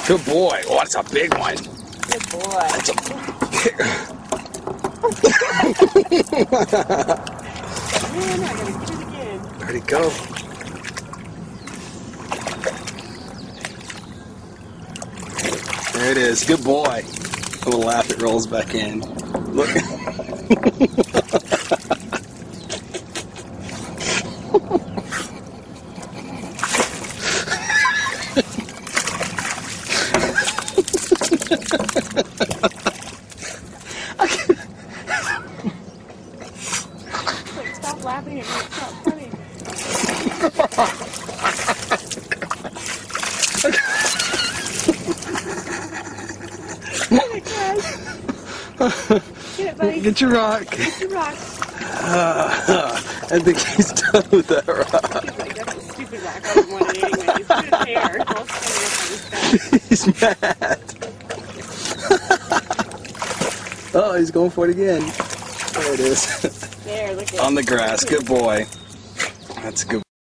Good boy. Oh, that's a big one. Good boy. That's a big... Man, I gotta get it again. Where'd he go? There it is. Good boy. A little laugh, it rolls back in. Look. Like, stop laughing at me. It's not funny. Oh my gosh. Get it, buddy. Get your rock. Get your rock. I think he's done with that rock. He's like, that's a stupid rock. I don't want it anyway. It's his hair. It's all standing up on his back. He's mad. Oh, he's going for it again. There it is. There, look at it. On the grass. Good boy. That's a good